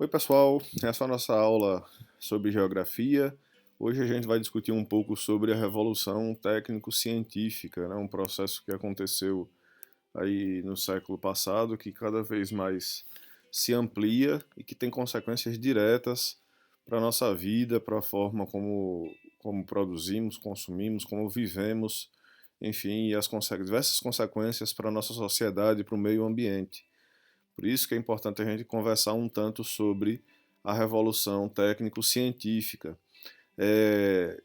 Oi, pessoal, essa é a nossa aula sobre geografia. Hoje a gente vai discutir um pouco sobre a revolução técnico-científica, né? Um processo que aconteceu aí no século passado, que cada vez mais se amplia e que tem consequências diretas para a nossa vida, para a forma como produzimos, consumimos, como vivemos, enfim, e as diversas consequências para a nossa sociedade e para o meio ambiente. Por isso que é importante a gente conversar um tanto sobre a revolução técnico-científica.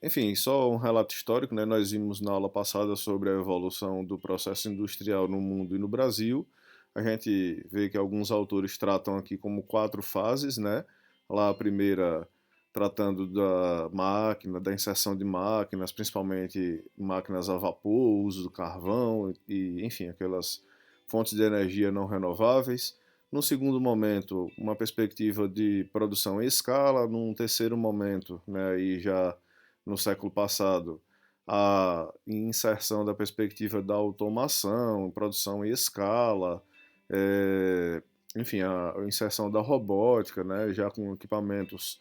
Enfim, só um relato histórico, né? Nós vimos na aula passada sobre a evolução do processo industrial no mundo e no Brasil. A gente vê que alguns autores tratam aqui como quatro fases, né? Lá a primeira tratando da máquina, da inserção de máquinas, principalmente máquinas a vapor, uso do carvão e, enfim, aquelas fontes de energia não renováveis. No segundo momento, uma perspectiva de produção em escala. Num terceiro momento, né, e já no século passado, a inserção da perspectiva da automação, produção em escala, é, enfim, a inserção da robótica, né, já com equipamentos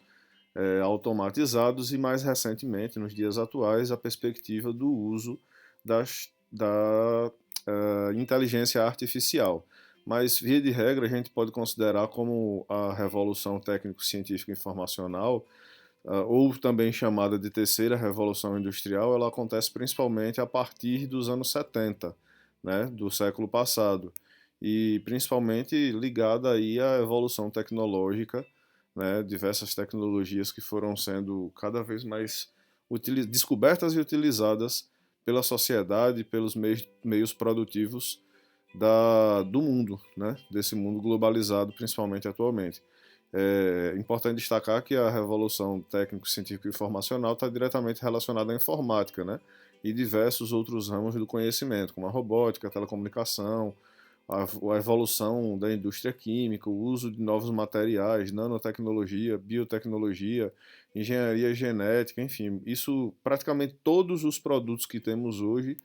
automatizados e, mais recentemente, nos dias atuais, a perspectiva do uso da inteligência artificial. Mas, via de regra, a gente pode considerar como a revolução técnico-científica informacional, ou também chamada de terceira revolução industrial, ela acontece principalmente a partir dos anos 70, né, do século passado, e principalmente ligada aí à evolução tecnológica, né, diversas tecnologias que foram sendo cada vez mais descobertas e utilizadas pela sociedade, pelos meios produtivos do mundo, né, desse mundo globalizado, principalmente atualmente. É importante destacar que a revolução técnico-científica e informacional está diretamente relacionada à informática, né, e diversos outros ramos do conhecimento, como a robótica, a telecomunicação, a evolução da indústria química, o uso de novos materiais, nanotecnologia, biotecnologia, engenharia genética, enfim, isso praticamente todos os produtos que temos hoje,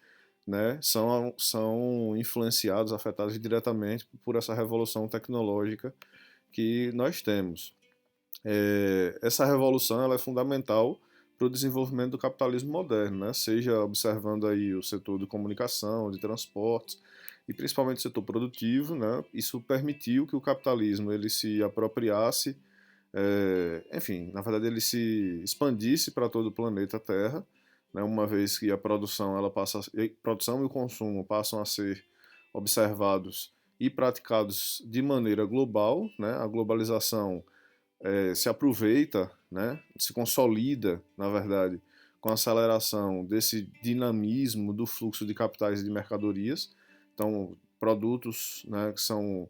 né, são influenciados, afetados diretamente por essa revolução tecnológica que nós temos. Essa revolução ela é fundamental para o desenvolvimento do capitalismo moderno, né? Seja observando aí o setor de comunicação, de transportes e principalmente o setor produtivo, né? Isso permitiu que o capitalismo ele se apropriasse, enfim, na verdade ele se expandisse para todo o planeta Terra, né? Uma vez que a produção ela produção e o consumo passam a ser observados e praticados de maneira global, né? A globalização se aproveita, né, se consolida, na verdade, com a aceleração desse dinamismo do fluxo de capitais e de mercadorias. Então, produtos, né, que são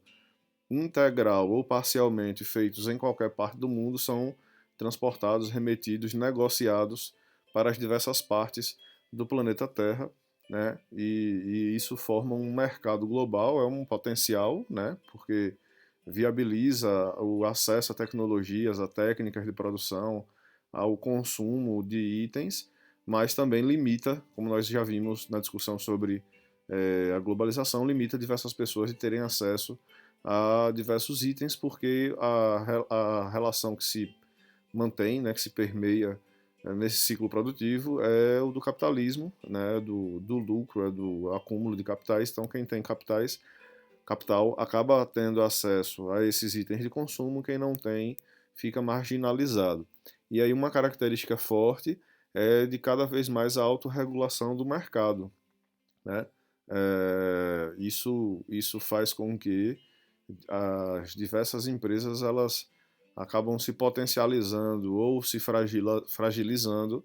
integral ou parcialmente feitos em qualquer parte do mundo são transportados, remetidos, negociados para as diversas partes do planeta Terra, né? E isso forma um mercado global, é um potencial, né? Porque viabiliza o acesso a tecnologias, a técnicas de produção, ao consumo de itens, mas também limita, como nós já vimos na discussão sobre a globalização, limita diversas pessoas de terem acesso a diversos itens, porque a relação que se mantém, né, que se permeia nesse ciclo produtivo é o do capitalismo, né, do lucro, é do acúmulo de capitais. Então, quem tem capital acaba tendo acesso a esses itens de consumo, quem não tem fica marginalizado. E aí uma característica forte é de cada vez mais a autorregulação do mercado, né? Isso faz com que as diversas empresas elas acabam se potencializando ou se fragilizando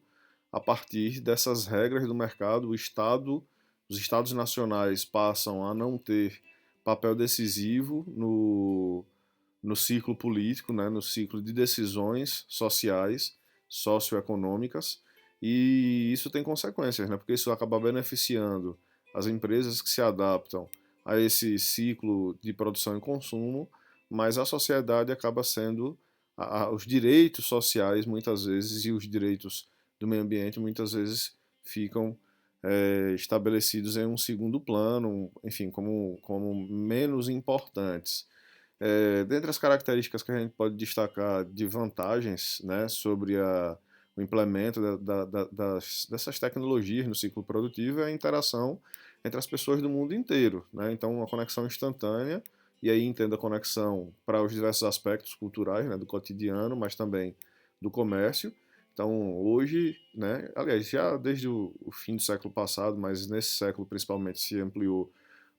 a partir dessas regras do mercado. Os estados nacionais passam a não ter papel decisivo no ciclo político, né, no ciclo de decisões sociais, socioeconômicas, e isso tem consequências, né, porque isso acaba beneficiando as empresas que se adaptam a esse ciclo de produção e consumo, mas a sociedade acaba sendo os direitos sociais muitas vezes e os direitos do meio ambiente muitas vezes ficam estabelecidos em um segundo plano, enfim, como menos importantes. Dentre as características que a gente pode destacar de vantagens, né, sobre o implemento dessas tecnologias no ciclo produtivo é a interação entre as pessoas do mundo inteiro, né? Então, uma conexão instantânea, e aí entenda a conexão para os diversos aspectos culturais, né, do cotidiano, mas também do comércio. Então, hoje, né, aliás, já desde o fim do século passado, mas nesse século principalmente se ampliou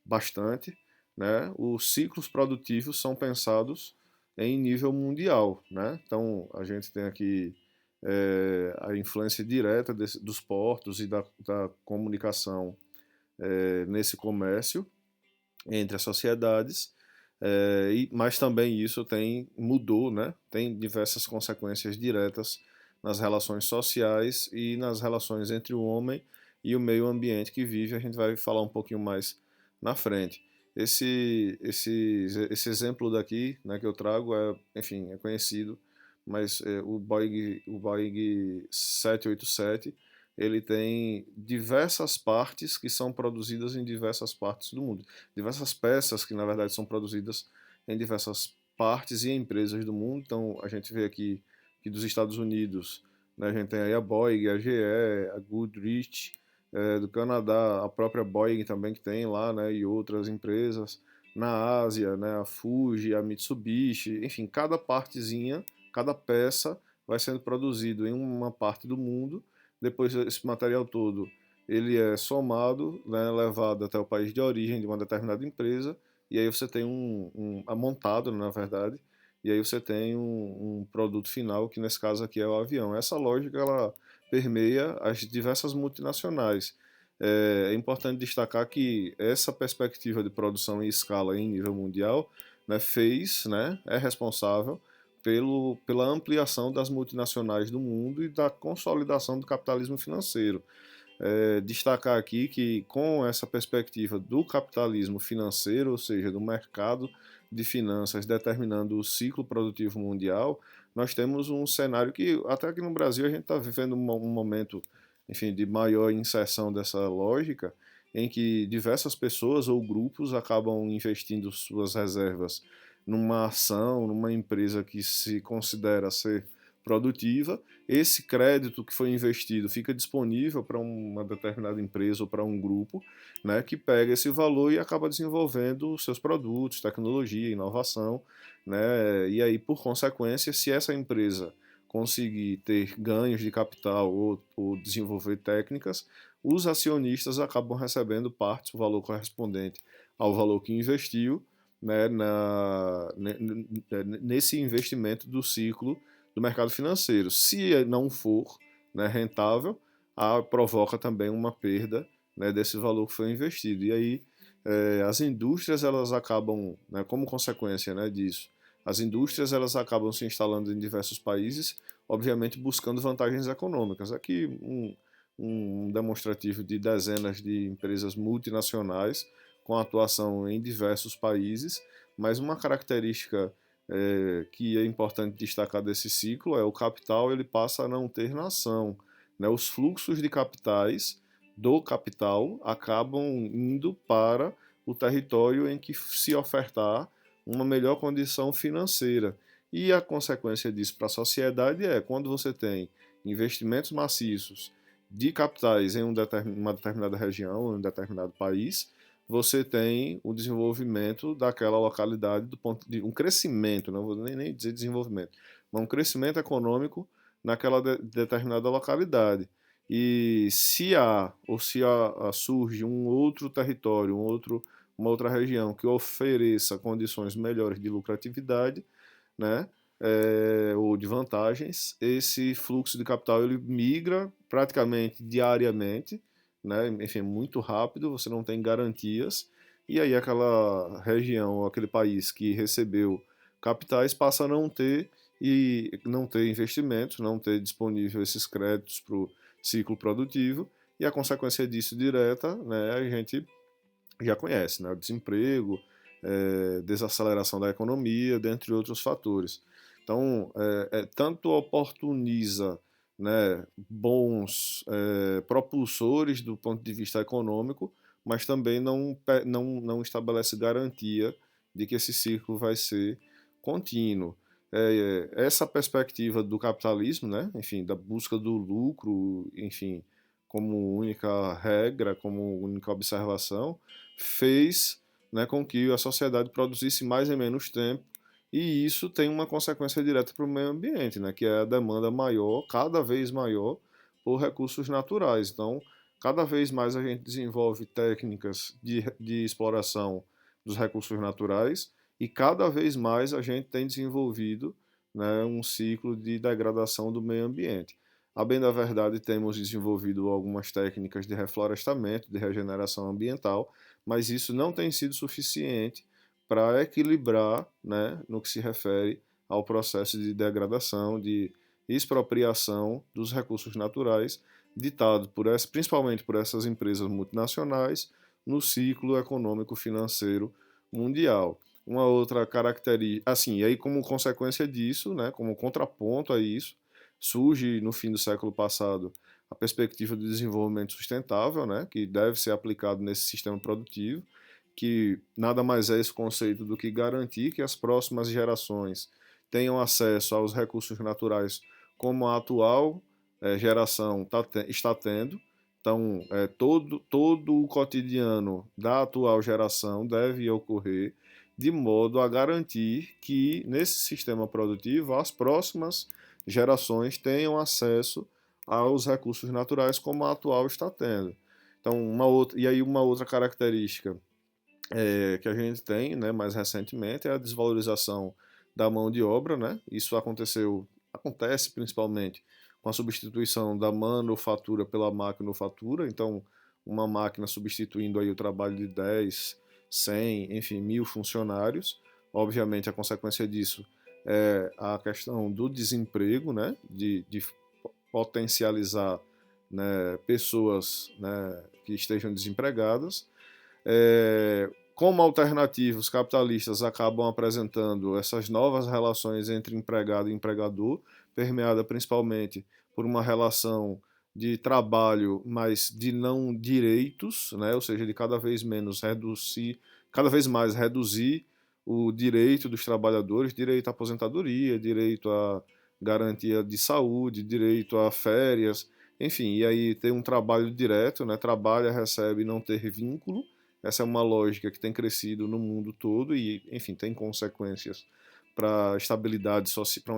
bastante, né? Os ciclos produtivos são pensados em nível mundial, né? Então a gente tem aqui a influência direta dos portos e da comunicação nesse comércio entre as sociedades, mas também isso mudou, né? Tem diversas consequências diretas nas relações sociais e nas relações entre o homem e o meio ambiente que vive. A gente vai falar um pouquinho mais na frente. Esse exemplo daqui, né, que eu trago enfim, é conhecido, mas o Boeing 787 ele tem diversas partes que são produzidas em diversas partes do mundo, diversas peças que na verdade são produzidas em diversas partes e empresas do mundo. Então a gente vê aqui que dos Estados Unidos, né, a gente tem aí a Boeing, a GE, a Goodrich, do Canadá, a própria Boeing também que tem lá, né, e outras empresas. Na Ásia, né, a Fuji, a Mitsubishi, enfim, cada partezinha, cada peça vai sendo produzido em uma parte do mundo. Depois esse material todo ele é somado, né, levado até o país de origem de uma determinada empresa, e aí você tem montado, na verdade, e aí você tem um produto final, que nesse caso aqui é o avião. Essa lógica ela permeia as diversas multinacionais. É importante destacar que essa perspectiva de produção em escala em nível mundial, né, é responsável pela ampliação das multinacionais do mundo e da consolidação do capitalismo financeiro. Destacar aqui que, com essa perspectiva do capitalismo financeiro, ou seja, do mercado de finanças determinando o ciclo produtivo mundial, nós temos um cenário que, até aqui no Brasil, a gente está vivendo um momento, enfim, de maior inserção dessa lógica, em que diversas pessoas ou grupos acabam investindo suas reservas numa ação, numa empresa que se considera ser produtiva. Esse crédito que foi investido fica disponível para uma determinada empresa ou para um grupo, né, que pega esse valor e acaba desenvolvendo seus produtos, tecnologia, inovação, né, e aí, por consequência, se essa empresa conseguir ter ganhos de capital ou desenvolver técnicas, os acionistas acabam recebendo parte do valor correspondente ao valor que investiu, né, nesse investimento do ciclo do mercado financeiro. Se não for, né, rentável, provoca também uma perda, né, desse valor que foi investido. E aí as indústrias elas acabam, né, como consequência, né, disso, as indústrias elas acabam se instalando em diversos países, obviamente buscando vantagens econômicas. Aqui um demonstrativo de dezenas de empresas multinacionais com atuação em diversos países, mas uma característica que é importante destacar desse ciclo é o capital ele passa a não ter nação, né? Os fluxos de capitais do capital acabam indo para o território em que se ofertar uma melhor condição financeira. E a consequência disso para a sociedade é quando você tem investimentos maciços de capitais em uma determinada região, em um determinado país, você tem o desenvolvimento daquela localidade do ponto de um crescimento, não vou nem dizer desenvolvimento, mas um crescimento econômico naquela determinada localidade. E se surge um outro território, uma outra região que ofereça condições melhores de lucratividade, né, ou de vantagens, esse fluxo de capital ele migra praticamente diariamente, né, enfim, muito rápido, você não tem garantias, e aí aquela região, aquele país que recebeu capitais passa a não ter investimentos, não ter disponível esses créditos para o ciclo produtivo, e a consequência disso direta, né, a gente já conhece, né, o desemprego, desaceleração da economia, dentre outros fatores. Então, tanto oportuniza, né, bons propulsores do ponto de vista econômico, mas também não estabelece garantia de que esse ciclo vai ser contínuo. Essa perspectiva do capitalismo, né, enfim, da busca do lucro, enfim, como única regra, como única observação, fez, né, com que a sociedade produzisse mais em menos tempo, e isso tem uma consequência direta para o meio ambiente, né, que é a demanda maior, cada vez maior, por recursos naturais. Então, cada vez mais a gente desenvolve técnicas de exploração dos recursos naturais e cada vez mais a gente tem desenvolvido, né, um ciclo de degradação do meio ambiente. A bem da verdade, temos desenvolvido algumas técnicas de reflorestamento, de regeneração ambiental, mas isso não tem sido suficiente para equilibrar, né, no que se refere ao processo de degradação, de expropriação dos recursos naturais, ditado principalmente por essas empresas multinacionais no ciclo econômico financeiro mundial. Uma outra característica, assim, e aí como consequência disso, né, como contraponto a isso, surge no fim do século passado a perspectiva de desenvolvimento sustentável, né, que deve ser aplicado nesse sistema produtivo, que nada mais é esse conceito do que garantir que as próximas gerações tenham acesso aos recursos naturais como a atual geração está tendo. Então, todo o cotidiano da atual geração deve ocorrer de modo a garantir que, nesse sistema produtivo, as próximas gerações tenham acesso aos recursos naturais como a atual está tendo. Então, uma outra característica que a gente tem, né, mais recentemente, é a desvalorização da mão de obra, né? Isso acontece principalmente com a substituição da manufatura pela maquinofatura. Então, uma máquina substituindo aí o trabalho de 10, 100, enfim, 1000 funcionários. Obviamente, a consequência disso é a questão do desemprego, né? De potencializar, né, pessoas, né, que estejam desempregadas. Como alternativa, os capitalistas acabam apresentando essas novas relações entre empregado e empregador, permeada principalmente por uma relação de trabalho, mas de não direitos, né? Ou seja, de cada vez mais reduzir o direito dos trabalhadores, direito à aposentadoria, direito à garantia de saúde, direito a férias, enfim, e aí tem um trabalho direto, né? Trabalha, recebe e não ter vínculo. Essa é uma lógica que tem crescido no mundo todo e, enfim, tem consequências para uma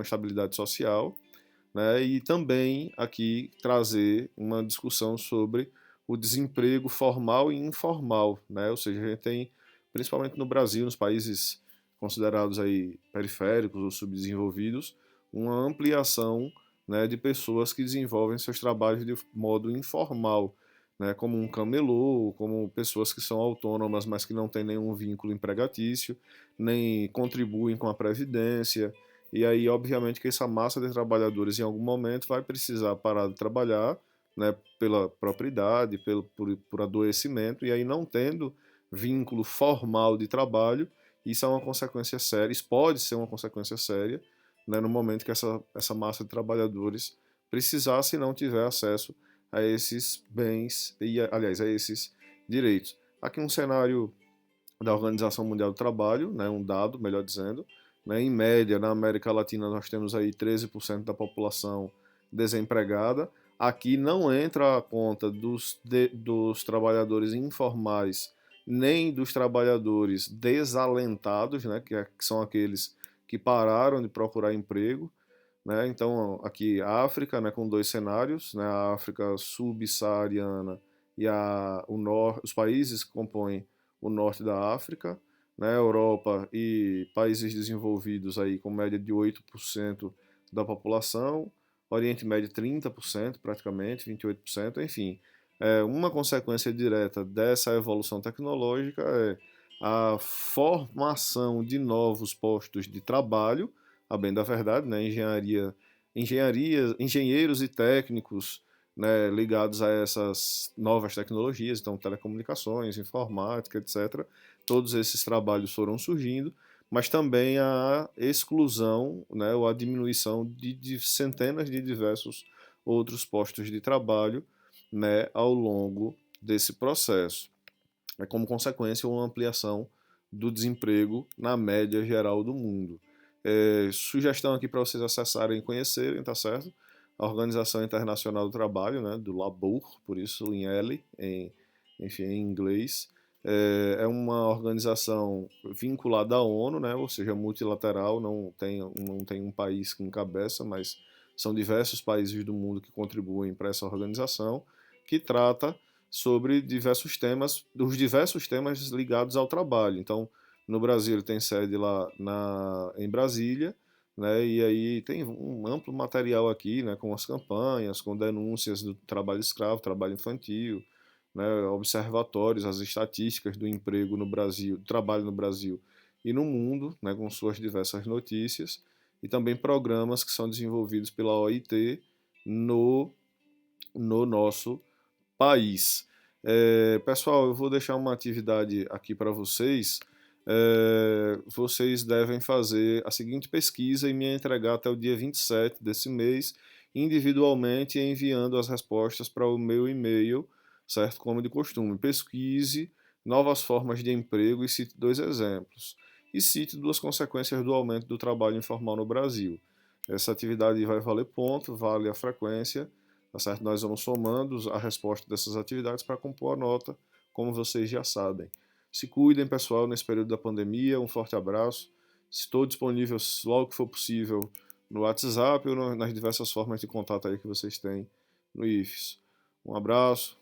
estabilidade social, né? E também aqui trazer uma discussão sobre o desemprego formal e informal, né? Ou seja, a gente tem, principalmente no Brasil, nos países considerados aí periféricos ou subdesenvolvidos, uma ampliação, né, de pessoas que desenvolvem seus trabalhos de modo informal, né, como um camelô, como pessoas que são autônomas, mas que não têm nenhum vínculo empregatício, nem contribuem com a previdência. E aí, obviamente, que essa massa de trabalhadores em algum momento vai precisar parar de trabalhar, né, pela própria idade, por adoecimento, e aí não tendo vínculo formal de trabalho, isso é uma consequência séria, isso pode ser uma consequência séria, né, no momento que essa massa de trabalhadores precisar, se não tiver acesso a esses bens, e, aliás, a esses direitos. Aqui um cenário da Organização Mundial do Trabalho, né, um dado, melhor dizendo, né, em média, na América Latina nós temos aí 13% da população desempregada. Aqui não entra a conta dos trabalhadores informais, nem dos trabalhadores desalentados, né, que são aqueles que pararam de procurar emprego, né? Então, aqui a África, né, com dois cenários, né, a África subsaariana e os países que compõem o norte da África, né, Europa e países desenvolvidos aí com média de 8% da população, Oriente Médio 30% praticamente, 28%, enfim. Uma consequência direta dessa evolução tecnológica é a formação de novos postos de trabalho, a bem da verdade, né, engenheiros e técnicos, né, ligados a essas novas tecnologias, então telecomunicações, informática, etc. Todos esses trabalhos foram surgindo, mas também a exclusão, né, ou a diminuição de centenas de diversos outros postos de trabalho, né, ao longo desse processo. É como consequência uma ampliação do desemprego na média geral do mundo. Sugestão aqui para vocês acessarem e conhecerem, tá certo? A Organização Internacional do Trabalho, né, do Labor, por isso em L, enfim, em inglês. É uma organização vinculada à ONU, né, ou seja, multilateral, não tem um país que encabeça, mas são diversos países do mundo que contribuem para essa organização, que trata sobre diversos temas, os diversos temas ligados ao trabalho. Então, no Brasil ele tem sede lá em Brasília, né, e aí tem um amplo material aqui, né, com as campanhas, com denúncias do trabalho escravo, trabalho infantil, né, observatórios, as estatísticas do emprego no Brasil, do trabalho no Brasil e no mundo, né, com suas diversas notícias, e também programas que são desenvolvidos pela OIT no, no nosso país. Pessoal, eu vou deixar uma atividade aqui para vocês. Vocês devem fazer a seguinte pesquisa e me entregar até o dia 27 desse mês, individualmente, enviando as respostas para o meu e-mail, certo? Como de costume. Pesquise novas formas de emprego e cite 2 exemplos. E cite 2 consequências do aumento do trabalho informal no Brasil. Essa atividade vai valer ponto, vale a frequência. Tá certo? Nós vamos somando a resposta dessas atividades para compor a nota, como vocês já sabem. Se cuidem, pessoal, nesse período da pandemia. Um forte abraço. Estou disponível logo que for possível no WhatsApp ou nas diversas formas de contato aí que vocês têm no IFES. Um abraço,